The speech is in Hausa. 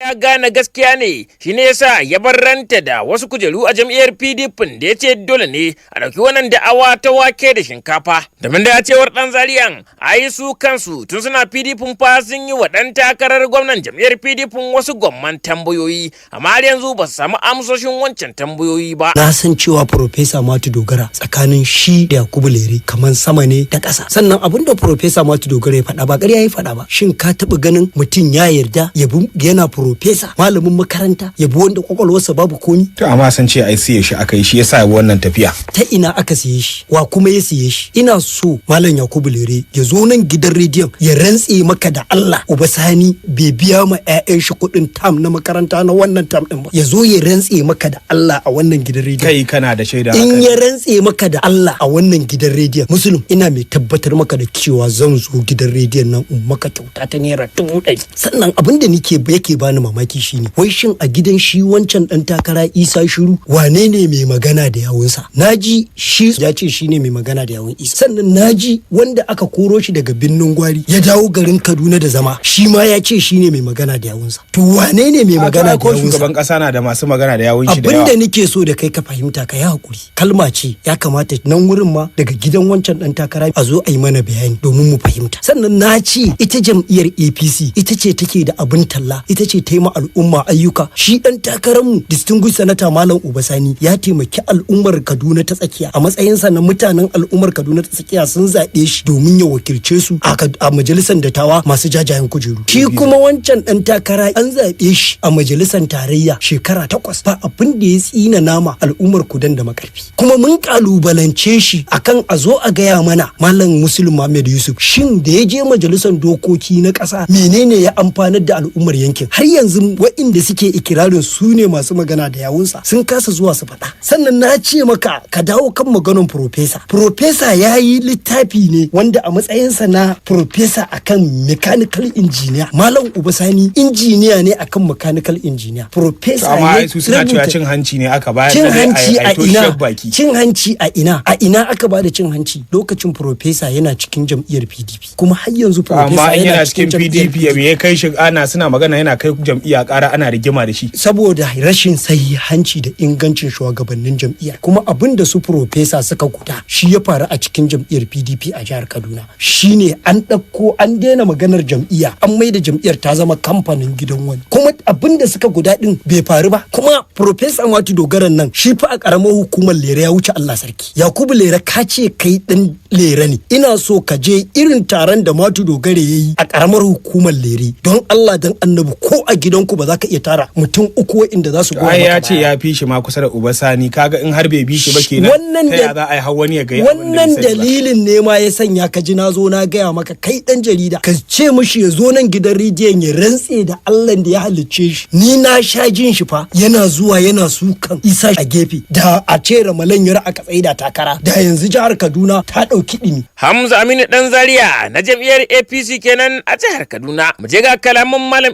ya gane gaskiya ne shine yasa ya barranta da wasu kujeru a jam'iyyar PDP da ya ce dole ne a ɗauki wannan da'awa ta wake da shinkafa. Domin da cewar ɗan Zariyan ai su kansu tun suna PDP fa sun yi wa ɗan takarar gwamnan jam'iyyar PDP wasu gwamman tambayoyi amma har yanzu ba su samu amsoshin wancan tambayoyi ba. Na san cewa Profesa Matu Dogara tsakanin shi da Yakubu Lere kamar sama ne da ƙasa. Sannan abin da Profesa Matu Dogara ya faɗa ba ƙarya ya faɗa ba. Shin ka taɓa ganin mutum ya yarda yana Profesa malamin makaranta yabi wanda kwakwalwarsa babu komi? To amma san ce ai siye shi aka yi shi yasa wannan tafiya. Ta ina aka siye shi? Wa kuma ya siye shi? Ina so Malam Yakubu Lere ya zo nan gidan rediyon ya rantse maka da Allah Uba Sani bai biya ma 'ya'yan shi kuɗin tam na makaranta na wannan tam ɗin ba. Ya zo ya rantse maka da Allah a wannan gidan rediyon. Kai kana da shaida. In ya rantse maka da Allah a wannan gidan rediyon Musulun ina mai tabbatar maka da cewa zan zo gidan rediyon nan in maka kyauta ta naira 100. Sannan abin da yake bani mamaki shine wai shin a gidan shi wancan dan takara Isa Shiru wane ne mai magana da yawunsa? Naji shi ya ce shine mai magana da yawun Isa. Sannan naji wanda aka koro shi daga Binnin Gwari ya dawo garin Kaduna da zama shi ma ya ce shine mai magana da yawunsa. To wane ne mai magana da yawunsa? Shugaban kasa na da masu magana da yawun shi da yawa. Abinda nake so da kai ka fahimta ka yi hakuri. Kalma ce ya kamata nan wurin ma daga gidan wancan dan takara a zo a yi mana bayani domin mu fahimta. Sannan na ce ita jam'iyyar APC ita ce take da abin talla, ita ce ta yi ma al'umma ayyuka. Shi dan takararmu distinguished senator Malam Uba Sani ya taimaki al'ummar Kaduna ta tsakiya a matsayinsa na mutanen al'ummar Kaduna ta tsakiya sun zaɓe shi domin ya wakilce su a majalisar dattawa masu jajayen kujeru. Shi kuma wancan dan takara an zaɓe shi a majalisar tarayya shekara 8 ba abin da ya tsina nama al'ummar Kudan da makarfi. Kuma mun kalubalance shi akan a zo a gaya mana Malam Muslim Muhammad Yusuf shin da ya je majalisar dokoki na ƙasa menene ya amfanar da al'ummar yankin? Har yanzu waɗanda suke ikirarin su ne masu magana da yawunsa sun kasa zuwa su faɗa. Sannan na ce maka ka dawo kan maganar Profesa. Profesa ya yi littafi ne wanda a matsayinsa na Profesa akan mechanical engineer. Malam Uba Sani injiniya ne akan mechanical engineer. Profesa amma su suna cewa cin hanci ne aka bayar da cin hanci a ina aka bada cin hanci lokacin Profesa yana cikin jam'iyyar PDP kuma har yanzu Profesa yana cikin PDP ya kai shi ana suna magana yana kai jam'iyya ƙara ana rigima da shi saboda rashin sahihanci da ingancin shugabannin jam'iyyar. Kuma abin da su Profesa suka guda shi ya faru a cikin jam'iyyar PDP a jihar Kaduna shine an ɗauko an daina maganar jam'iyya an maida jam'iyyar ta zama kamfanin gidan wani. Kuma abin da suka guda din bai faru ba. Kuma Profesa Matu Dogaran nan shi fa a karamar hukumar Lere ya wuce Allah sarki. Yakubu Lere ka ce kai dan Lere ne, ina so ka je irin taron da Matu Dogare yayi a karamar hukumar Lere don Allah dan Annabi ko a gidanku ba za ka iya tara mutum 3 inda za su goya maka. Ya ce ya fi shi ma kusa da Uba Sani kaga in har bai bi shi ba kenan ta ya za a yi wani ya ga wannan dalilin ne ma ya sanya ka ji na zo na gaya maka kai dan jarida ka ce mishi ya zo nan gidan rediyon ya rantse da Allah da ya halicce shi. Ni na sha jin shi fa yana zuwa yana sukan Isa a gefe da a ce Ramalan Yara aka tsaida takara da yanzu jihar Kaduna ta dauki dimi. Hamza Aminu dan Zaria na jam'iyyar APC kenan a jihar Kaduna. Mu je ga kalaman Malam